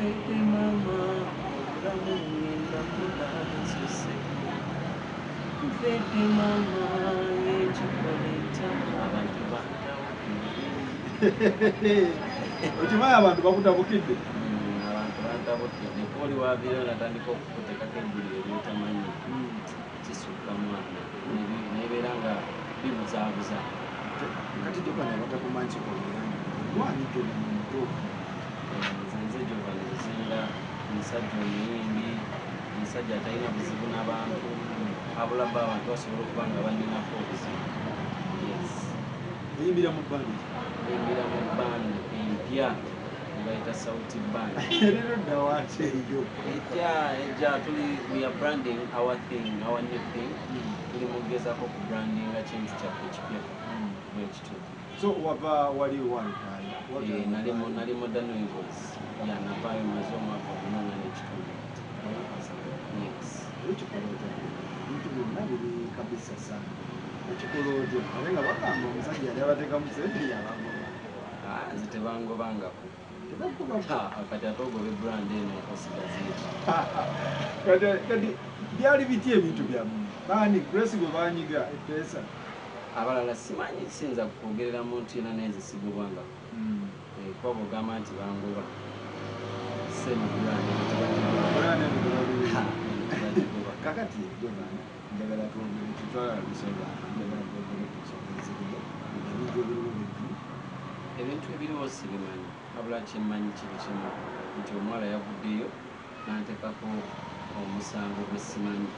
Fede mama obulamu ngenda kulanzuse Fede mama yekikoleta abantu bandawo Okimanyi abantu bakutabukidde abantu bantabukidde oli wabeera natandika okukuteekako ebbuliro by'otamanyi kisukka mwana nebeera nga bibuzaabuza kati Jovan abatakumanyi kikolerani mwani Jovan omuto nze Jovan Luzinda omusajja omuyimbi omusajja atalina buzibu n'abantu abulaba abantu basobola okuba nga baninako obuzibu oyimbira mu bbandi oyimbira mu bbandi empya nebayita sauti band erero ddawaate eyo ejja tuli we are branding our thing our new thing tuli mugezaako ku brandinga kintu kyaffe ekipya bwekito so wava wali walutayo nali mu Danoivos yanavaayo maze omwaka omunana n'ekitundu ekikoloota bintu byonna biri kabisa sana ekikoloota naye nga bagamba omusajja yali abateekamu sente yabagoba nze tebangobangako kati ate ogoba ebrand eno osigazeeki kati byali biti ebintu byamu baani Grace gwe banyiga epeesa abalala simanyi sinza kwogerera muntu yena naye nze sigobwangako kuba bwogamba nti bangoba kakati Jovan njagala twogere tutwala bisoba njagala twogere ku nsonga eziriwo ebintu ebiriwo ebintu ebiriwo sibimanyi wabula kyemmanyi kiri kimu nti omuwala yavuddeyo n'anteekako omusango gwe simanyi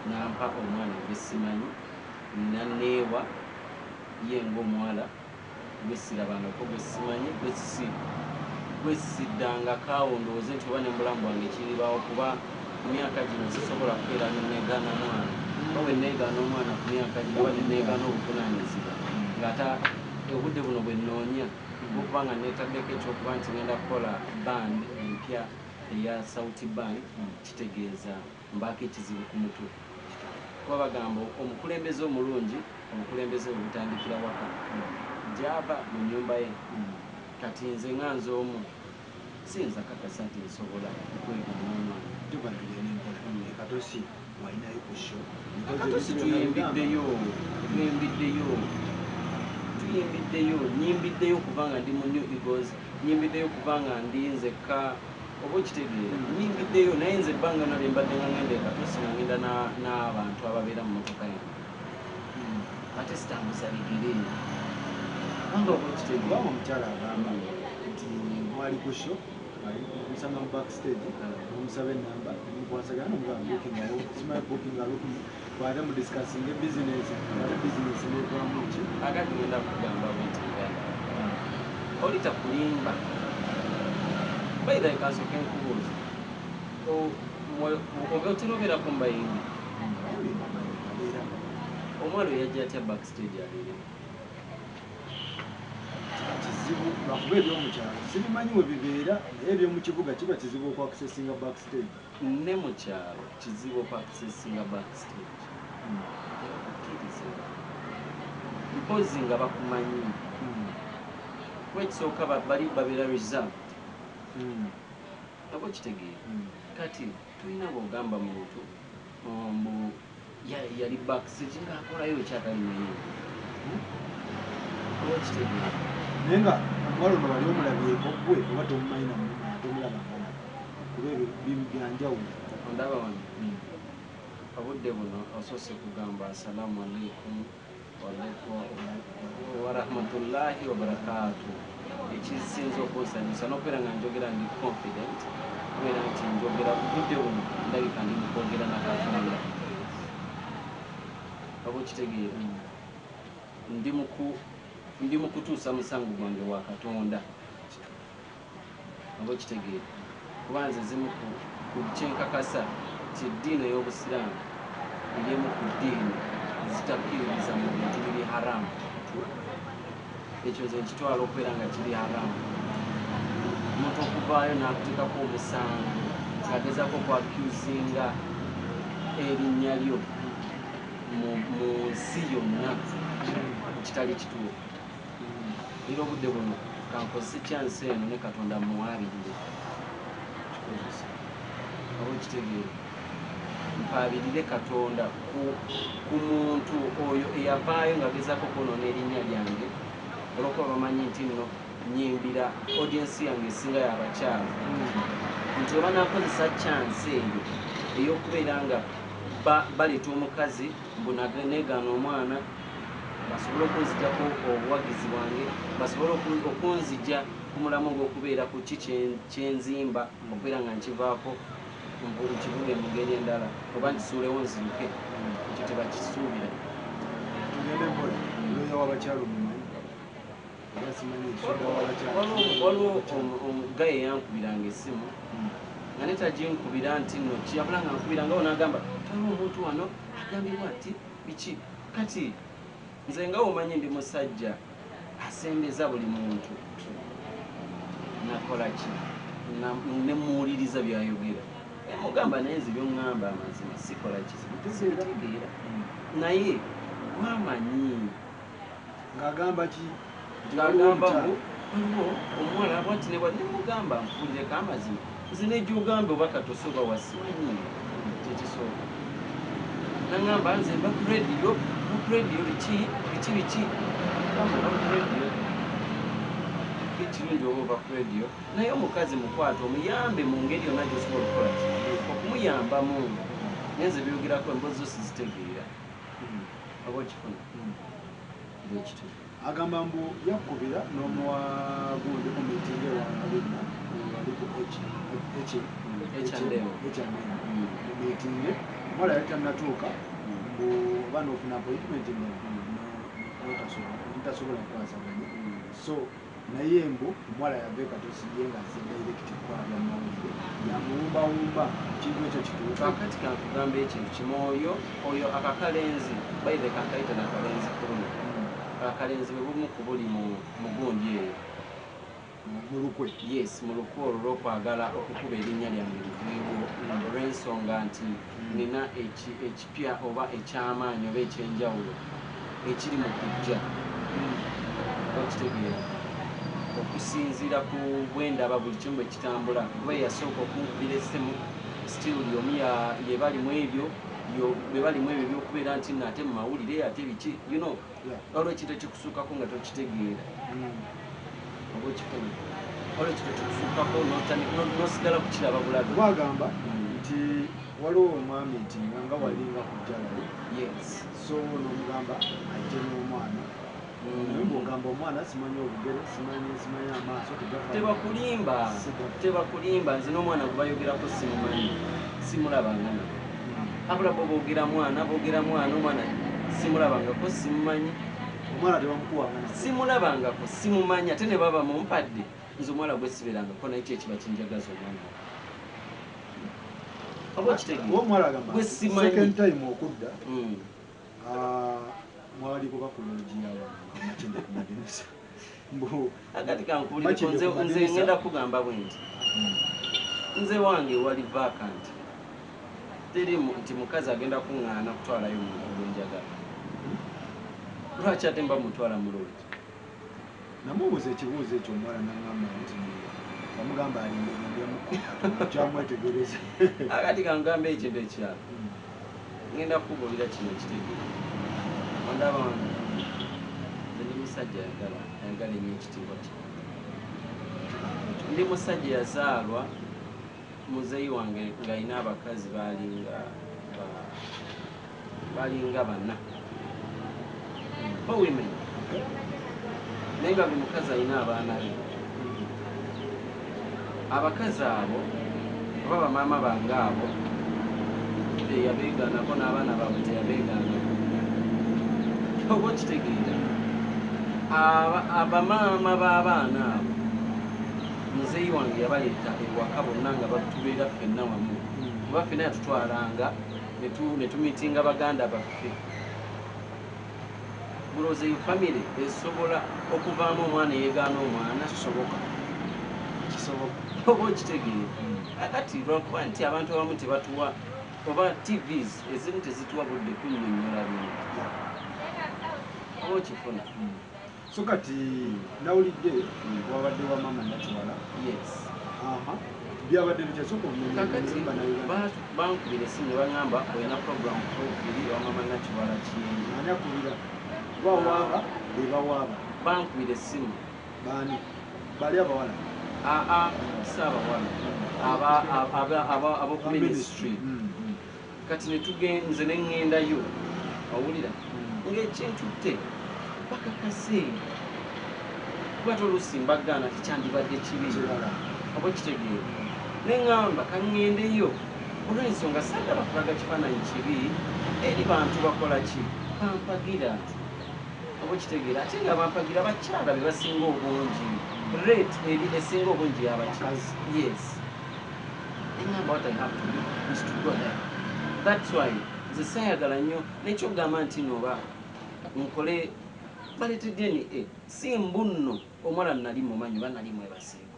n'ampa omwana gwe simanyi nanneewa ye ng'omuwala gwe sirabangako gwe simanyi gwe siddangakaawo ndowooze nti oba ne mu bulamu bwange kiribaawo kuba ku myaka gino sisobola kubeera neneegaana omwana oba bwe neegaana omwana ku myaka gino oba neneegaana obuvunaanyizibwa ng'ata obudde buno bwe nnoonya bwokuba nga neetaddeko ekyokuba nti ngenda kukola band empya eya sauti band kitegeeza mbaako ekizibu ku mutwe kuba bagamba omukulembeze omulungi omukulembeze bwe butandikira waka gy'ava mu nnyumba ye kati nze nga nze omu siyinza kakasa nti nsobola okwegaana omwana Jovan tulyenenkola ekatosi walinayo ku show akatosi tuyimbiddeyo nyimbiddeyo kubanga ndi mu New Eagles nyimbiddeyo kubanga ndi nzekka oba okitegeera nyimbiddeyo naye nze ebbanga nalye mbadde nga ngenda ekatosi nga ngenda n'abantu ababeera mu motoka yange ate sitambuza bigere kubanga oba okitegeera omukyala agamba nti mwali ku show musanga mu backstage omusaba enamba mukwasagana nomugamba bookingawo simanyi bookinga lukumu bwate mu discussinga ebizinesi ate bizinesi netwamu ki agati ngenda kugamba bwenti oli takulimba baira ekansooka enkubuuza oba otera obeerako mubayimbi omwana oyajja atya backstage aleere kizibu lwakuba ebyomukyalo sibimanyi we bibeera naye ebyomukibuga kiba kizibu okwakusesinga backstage ne mu kyalo kizibu okwakusesinga backstage okukkiriza mpozi nga bakumanyi kuba ekisooka bali babeera reserved oba kitegeera kati tulina bwogamba muntu yali backstage ngaakolayo ekyatali muyimbi oba kitegeera naye nga omuwala ono wali omulabyeko gwe oba tomumanyi tomulaba kuba ebyo byanjawulo ondaba wano obudde buno osoose kugamba assalaamu alaikum warahmatullahi wabarakaatu ekisinza okunsanyusa n'okubeera nga njogera ndi confident kubeera nti njogera budde buno ndabika ndi mukwogera na Katonda oba okitegeera ndi mu kutuusa musango gwange wa Katonda oba okitegeera kuba nze zimu ku kyenkakasa ti eddiini ey'obusiraamu eriemu ku ddiini zitakkiririza mu bintu biri haramu ekyo nze nkitwala okubeera nga kiri haramu omuntu okuvaayo n'akuteekako omusango ng'agezaako okwakyuzinga erinnya lyo mu nsi yonna kitali kituufu era obudde buno kankozese kyansi eno ne Katonda muwaabirire okitegeera mpaabirire Katonda ku muntu oyo eyavaayo ng'agezaako kwonoona erinnya lyange olwokuba bamanyi nti nno nyimbira audiensi yange esinga y'abakyala nti oba naakozesa chance eyo ey'okubeera nga baleeta omukazi neegaana omwana basobole okunzijjako obuwagizi bwange basobole okunzijja ku mulamu ogw'okubeera ku ki kyenzimba okubeera nga nkivaako nkivuga mu ngeri endala oba nkisuulewo nziruke ekyo tebakisuubira. Tugende mpola loya w'abakyala omumanyi oba simanyi ekisoda w'abakyala waliwo omugaye yankubiranga essimu nga netaginkubira nti nno kiyabula nga nkubira nga wonaagamba taliwo omuntu wano agambibwa ati biki kati nze nga womanyi ndi musajja asembeza buli muntu nakola ki nemuwuliriza byayogera mugamba naye nze byoŋŋamba amazima sikola kizibu tezibitegeera naye wamanyi ng'agamba ki ng'agamba mbu waliwo omuwala bwati nemugamba mpulireko amazima nze nejjugambe oba katosi oba wasimanyi kyekisooka naŋŋamba nze mba ku rediyo biki gamba oba ku rediyo ekirungi oba ova ku rediyo naye omukazi mukwate omuyambe mu ngeri yonna gyosobola okukola ki okumuyambamu naye nze byogerako emboozi zo sizitegeera oba okifuna bwekito agamba mbu yakubira n'omuwagundi ku mitinga ewangalina ali ku mitinge omuwala yali tannatuuka mbu oba n'ofuna appointment ntasobola kukwasaganya so naye mbu omuwala yava ekatosi ye ng'azze direct kwabya mawulire yamuwumbawumba ekintu ekyo kituuka kakati kankugamba ekintu kimu oyo akakalenzi baire kankayita nakalenzi kuluna akalenzi bwe bumu ku buli mu gundi eyo mu lukwe yes mu lukwe olwo lw'okwagala okukuba erinnya lyange liveewo olw'ensonga nti nina ekipya oba ekyamaanyi oba ekyenjawulo ekiri mu kujja okitegeera okusinziira ku bwendaba buli kimu bwe kitambula kuba yasooka okunkubira essimu still yomu yebalimu ebyo byokubeera nti nate mu mawulire ate biki olwo ekintu ekikusuukako nga tokitegeera oba okifuna olwo ekintu ekikusuukako nosigala kukiraba bulabe bagamba nti waliwo omwami nti nga walinga kujjalayo yes so n'omugamba ajje n'omwana naye ng'ogamba omwana simanyi obugere simanyi amaaso tebakulimba nze n'omwana gwe bayogerako simumanyi simulabanga nawe abula boogera mwana omwana simulabangako simumanyi omwana tebamukuwanga simulabangako simumanyi ate ne baba mumpadde nze omwana gwe siberangako naye kyekiba kinjagaza omwana oba okitegeera okudda mwaliko bakuloogiya amakinde ku madirisa agati kankubulieko nze ngenda kugamba bwe nti nze wange wali vacant teri nti mukazi agenda kuŋŋaana kutwalayo omuntu gwenjagala lwaki ate mba mutwala muloogi namubuuza ekibuuzo ekyo omwana naŋŋamba nti bamugamba alindirindemu kyamwetegereza agati kangambe ekintu ekirala ngenda kukubuulira kino ekitegeera ondaba wange nze ndi musajja ayagala ennyo ekitiibwa kye ndi musajja yazaalwa muzeeyi wange ng'alina abakazi balinga bana women naye nga buli mukazi alina abaana be abakazi abo oba bamaama bange abo teyabeegaanako n'abaana baabwe teyabeegaanako oba okitegeera abamaama b'abaana abo muzeeyi wange yabaleeta ewaka bonna nga batubeera ffenna wamu kuba ffenna yatutwalanga ne tumitinga baganda baffe bulowooza eyo famire esobola okuvaamu omwana eyeegaana omwana kisoboka oba okitegeera akati lwakuba nti abantu abamu tebatuwa oba tvs ezimu tezituwa budde kunnyonnyola bintu oba okifuna so kati nawulidde wabadde wa maama natwala yes byabadde bikyasooka kakati bankubira essimu ne baŋŋamba olina program kubiri wamama nakiwala kiyenyi ani akubira bawaaba bebawaaba bankubira essimu baani bali abawala saabawala ab'oku ministry kati nze ne ŋŋendayo owulira ng'ekintutte bakakase kuba toluusi mbagaana tekyandibadde kibi oba kitegeera neŋŋamba kaŋŋendeyo olw'ensonga saagala kulaga kifaananyi kibi eri bantu bakola ki bampagira oba kitegeera ate nga bampagira bakyala be basinga obungi rate eri esinga obungi y'abakazi yes neŋŋamba what I have to do is to go there. That's why nze saayagala nnyo nekyogamba nti noba nkole baleete DNA si mbu nno omwala nali mumanyi oba nali mwebaseeko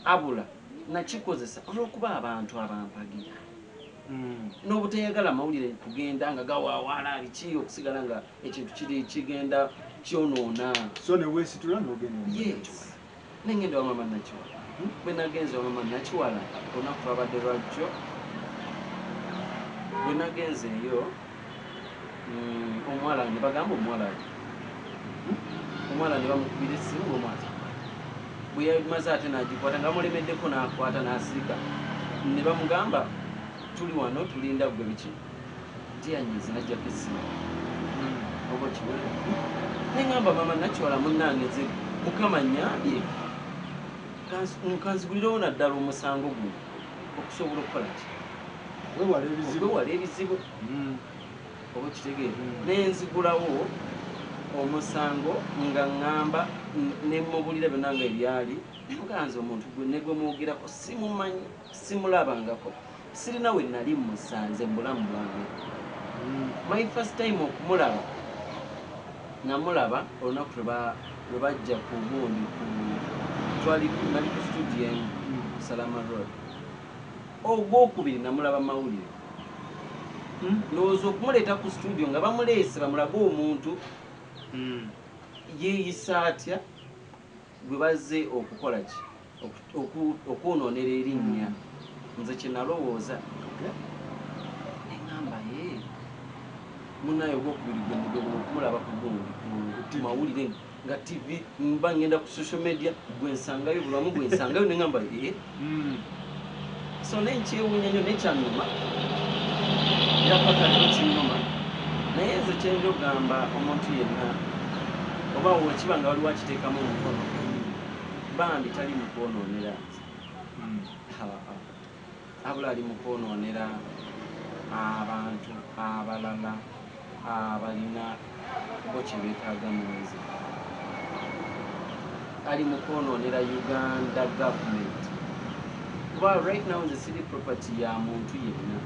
abula nakikozesa olw'okuba abantu abampagira n'obutayagala amawulire kugenda nga gawaawaala biki okusigala nga ekintu kigenda kyonoona so neweesitula n'ogenda yes nengenda wamama nakiwala bwe nagenze wamama nakiwala olunaku lwabadde lwajjo bwe nagenzeeyo omuwala ne bagamba omwala ne bamukubira essimu omwata bwe yamaze ate n'agikwata nga bamulemeddeko n'akwata n'asirika ne bamugamba tuli wano tulinda gwe biki tiyanyizi najjako essimu oba kiwere neŋŋamba mama nakiwala munnange nze mukama nnyambye kanzigulirewo naddala omusango guno okusobola okukola ki okwewala ebizibu oba kitegeere nenzigulawo omusango nga ŋŋamba nemubulira byonna nga ebyali muganza omuntu ne gwe mwogirako simumanyi simulabangako sirina we nali musanze mu bulamu bwange my first time okumulaba namulaba olunaku lwe bajja ku gundi nali ku studio emu salama road ogwokubiri namulaba mawulire ndowooza okumuleeta ku studio nga bamuleese bamulaga omuntu yeeyisa atya gwe bazze okukola ki okwonoonera erinnya nze kye nalowooza neŋŋamba ye munaye ogwokubiri gwe okumulaba ku gundi ku mawulire nga tv mba ngenda ku social media gwensangayo bulamu gwensangayo neŋŋamba ye so nenkyewuunya nnyo nekyannuma yapakaliwo kinnuma naye nze kyenja okugamba omuntu yenna oba wekiba nga waliwo akiteekamu omukono bambi tali mu kwonoonera nze abula ali mu kwonoonera abantu abalala abalina bo kye beetaaga mu nze ali mu kwonoonera Uganda government kuba right now nze siri property ya muntu yenna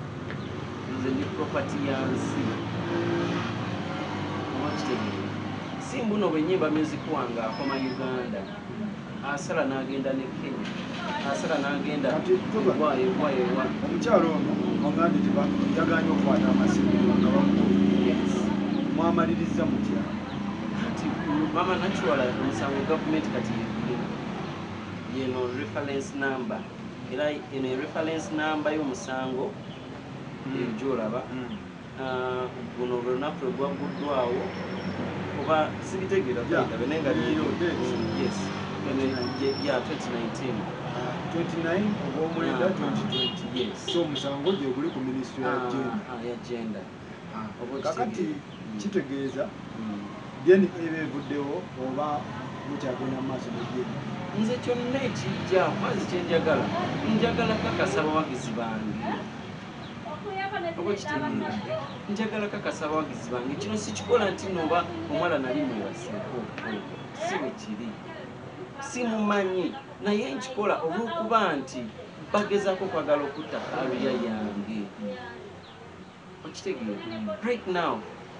nze ndi property ya nsi oba kitegeere si mbuno bwenyimba music wange akoma Uganda asala n'agenda ne Kenya asala n'agenda ewaewa omukyalo ono ogambye yaganye okukwata amasimu nga bamukuba mwamaliriza mutya kati mama nakiwala omusango gavumenti kati yeno reference number era eno reference number y'omusango eyo gyolaba guno olunaku lwe gwaguddwawo oba sibitegeera kwetabe naye nga yes ya 2019 ogw'omwenda 2020 yes so omusango gye guli ku minisitule ya gender kakati kitegeeza geni eba evuddewo oba mukyagenda mu maaso negeni nze kyonna ekijja mazi kyenjagala njagala kakasa abawagizi bange oba kitegeera njagala kakasa abawagizi bange kino sikikola nti nooba omwala nali mwebaseeko si bwe kiri simumanyi naye nkikola olw'okuba nti bagezaako kwagala okutta kaaluya yange okitegeera right now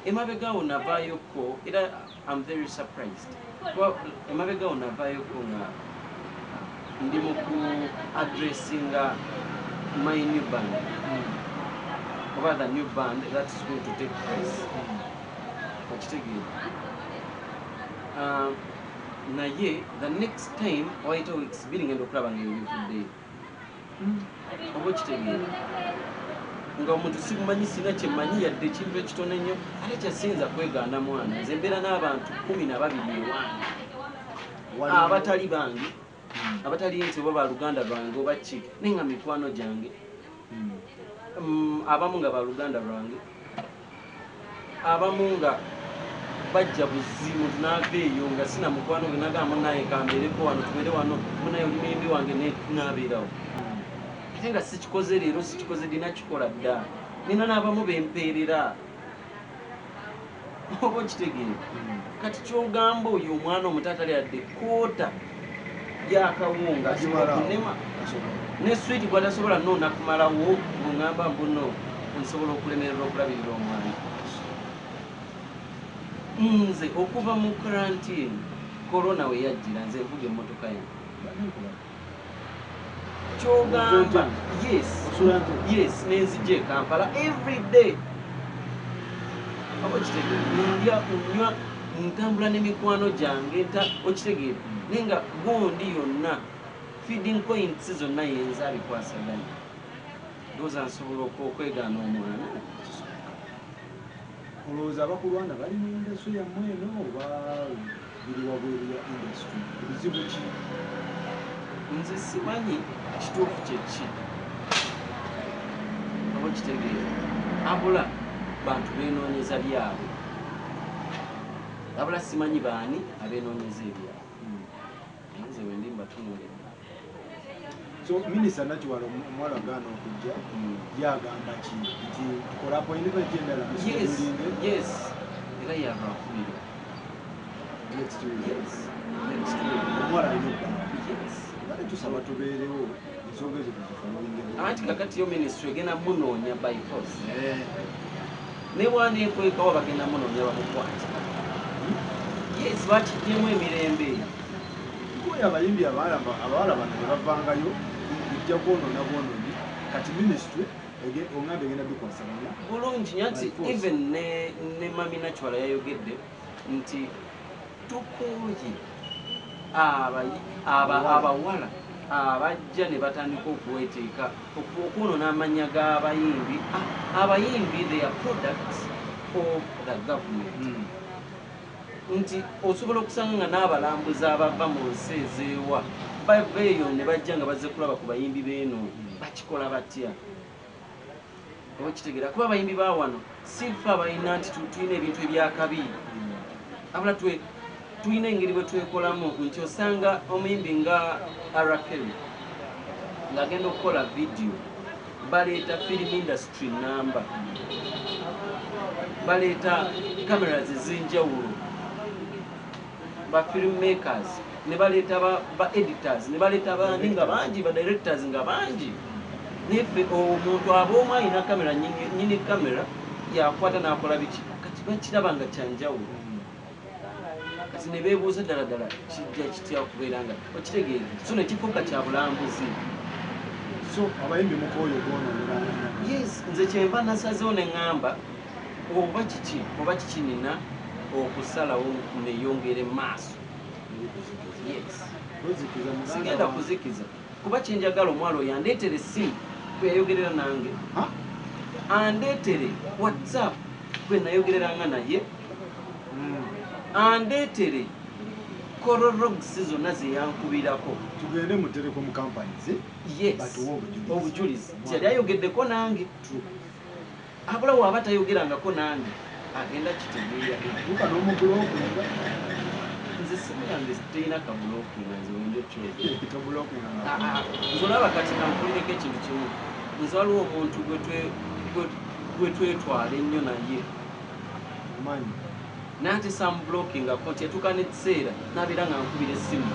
emabegaawo navaayoko era I'm very surprised kuba emabegaawo navaayoko nga ndi mu ku addressinga my new band oba the new band that is going to take place okitegeera naye the next time waita weeks bbiri ngenda okulaba nga ebivuddeyo oba okitegeera nga omuntu simumanyi sina kyemmanyi yadde ekintu ekitono ennyo ate kyasinza kwegaana mwana nze mbeera n'abantu 12 ewange abatali bange abatali nti oba baluganda lwange oba ki naye nga mikwano gyange abamu nga baluganda lwange abamu nga bajja buzimu tunaveeyo nga sina mukwano gwe nagamba naye kambeereko wano tubeere wano munaye oli muyimbi wange nabeerawo ate nga sikikoze leero sikikoze dina kikola dda nina n'abamu bempeerera oba okitegeera kati kyogamba oyo omwana omutaatali adde koota yakawunga asobola ne switi gwatasobola noona kumalawo ng'ongamba mbuno nsobola okulemerera okulabirira omwana nze okuva mu karantini korona we yajjira nze nvuga emmotoka yange kyogamba yes nenzija e Kampala everyday oba okitegeera ndya kunywa ntambula n'emikwano gyange okitegeera naye nga gundi yonna feeding points zonna yenza abikwasaganya ndowooza nsobola okwegaana omwana olowooza abakulwana bali mu indasitule yammwe eno oba biri wabweru ya indasitule ebizibu ki nze simanyi kituufu kyeki oba okitegeera abula bantu beenoonyeza byabwe abula simanyi baani abeenoonyeza ebyabwe nze wendi mbatunuulira so minisita Nakiwala omuwala agaana okujja yagamba ki nti tukola appointment endala yes era yalwakubira omuwala alina ebbanga tusaba tubeerewo ensonga ezo tuzifalulinga anti kakati yo minisitule egenda munoonya by force ne bwaneekwekawo bagenda munoonya bamukwata yes bakiddemu emirembe oyo abayimbi abawala bano ne bavangayo ejja kwonoona bwonoonyi kati minisitule ongambe egenda bikwasaganya bulungi nti even ne mami Nakiwala yayogedde nti tukooye abawala abajja ne batandika okweteeka okwonoona amanya g'abayimbi abayimbi they are products of the government nti osobola okusanga nga n'abalambuzi abava mu nsi ezeewa baveeyo ne bajja nga bazze kulaba ku bayimbi beeno bakikola batya oba kitegeera kuba abayimbi ba wano sifa abalina nti tulina ebintu ebyakabi abula tulina engeri bwe twekolamu nti osanga omuyimbi nga Arakeli ng'agenda okukola vidiyo baleeta film industry namba baleeta cameras ez'enjawulo ba filmmakers ne baleeta ba editors ne baleeta baani nga bangi ba directors nga bangi neffe omuntu aba omu alina kamera nyini kamera yakwata n'akola biki kati bakiraba nga kyanjawulo kati ne beebuuza ddala ddala kijja kitya okubeera nga okitegeera so ne kifuuka kya bulambuzi so abayimbi mukooyo gwonoonera yes nze kyenva nasazeewo ne ŋŋamba oba kiki nina okusalawo neyongere maaso sigenda kuzikiza kuba kyenjagala omwala oyo andeetere essimu kweyayogerera nange andeetere whatsapp kwe nayogereranga naye andeetere kororogisi zonna zeyankubirako tugende mu telecom companies batuwe obujulizi tyali ayogeddeko nange abula waaba tayogerangako nange agenda kitegeera tuka n'omubulokinga nze simu yange terina kabulokinga nze wenjokyokabulokinga nze olaba kati nampulireko ekintu kimu nze waliwo omuntu gwe twetwala ennyo naye manyi nanti samublokingako nti yatuuka n'ekiseera nabeera nga nkubira essimu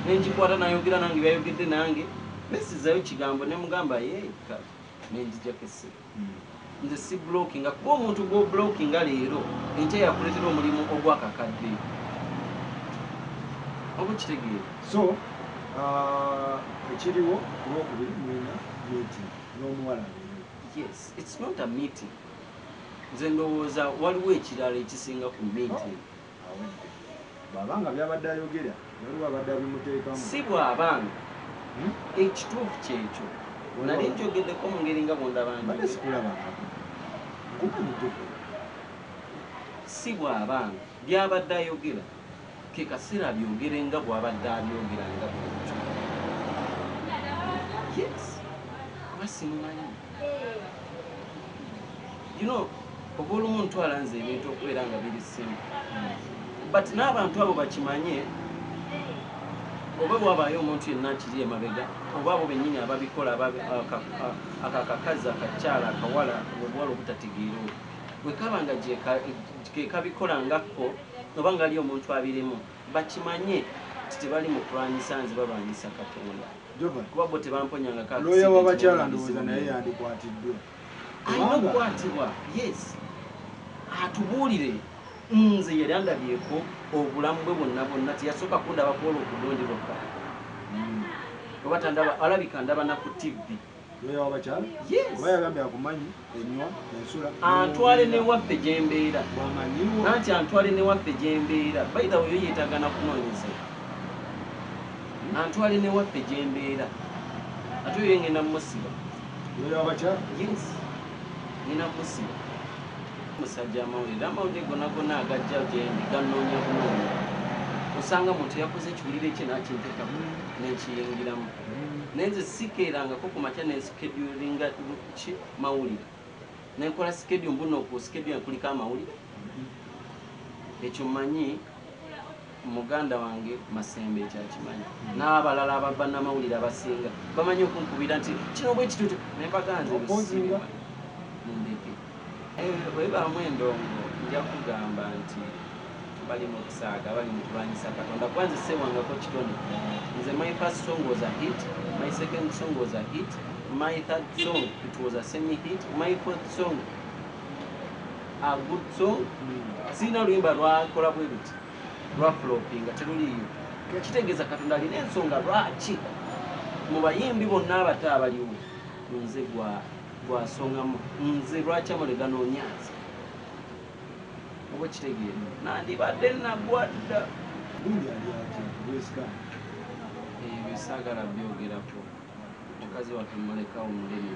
nengikwata nayogera nange byayogedde nange nesizayo kigambo nemugamba yeeka nenjijako essimu nze si blockinga kuba omuntu gw'oblockinga leero enkya yakuleetera omulimu ogwakakadde oba kitegeera so ekiriwo olwokubiri mwina meeting n'omuwala abeerewo yes it's not a meeting nze ndowooza waliwo ekirala ekisinga ku meeting bwabanga byabadde ayogera waliwo abadde abimuteekamu si bwabanga ekituufu kyekyo nali njogeddeko mu ngeri nga bondabanje si bwabanga byabadde ayogera ke kaseera byogere nga bwabadde abyogera nga bwekyo yes kuba simumanyi oba olumu ntwala nze ebintu okubeera nga biri simu but n'abantu abo bakimanye oba bwabaayo omuntu yenna akiri emabega oba abo bennyini ababikola akakazi akakyala akawala obuwala obutategeera bwe kaba nga kekabikola ngakko oba ngaali omuntu abirimu bakimanye ti tebali mu kulwanyisa nze balwanyisa Katonda kuba bo tebamponyanga looya w'abakyala ndowooza naye yandikwatiddwa alina okukwatibwa yes atubuulire nze yali andabyeko obulamu bwe bwonna teyasooka kundaba kuwola okudondi lwokka oba tandaba alabika ndaba na ku TV looya w'abakyala oba yagambye akumanyi enywa ensula antwale newaffe gye mbeera anti antwale newaffe gye mbeera bayita oyo yeetagana kunoonyeza antwale newaffe gye mbeera ate oyo ngenda musiba looya w'abakyala yes ngenda musiba musajja amawulire gonagona agajja gyendi ganoonya bunoonya osanga muntu yakoze ekiwulire kye nakinteekamu nenkiyingiramu naye nze sikeerangako ku makya nensikedulinga ki mawulire nenkola sikedu mbuna oku sikedu kuliko amawulire ekyo mmanyi muganda wange Masembe ekyakimanyi n'abalala ababannamawulire abasinga bamanyi okunkubira nti kino bwe kitutu nembaganze bisiba nindeke webaamu endongo nja kugamba nti bali mu kusaaga bali mu kulwanyisa Katonda kuba nze sewangako kitone nze my first song was a hit, my second song was a hit, my third song it was a semi hit, my fourth song a good song sina luyimba lwakola bwe buti lwa floppinga teruliyo kitegeeza Katonda alina ensonga lwaki mu bayimbi bonna abato abaliwo nze gwasongamu nze lwaki amuleganonyaza oba kitegeera nandibadde nagwadda ebyo saagala byogerako mukazi waffe mulekawo mulemi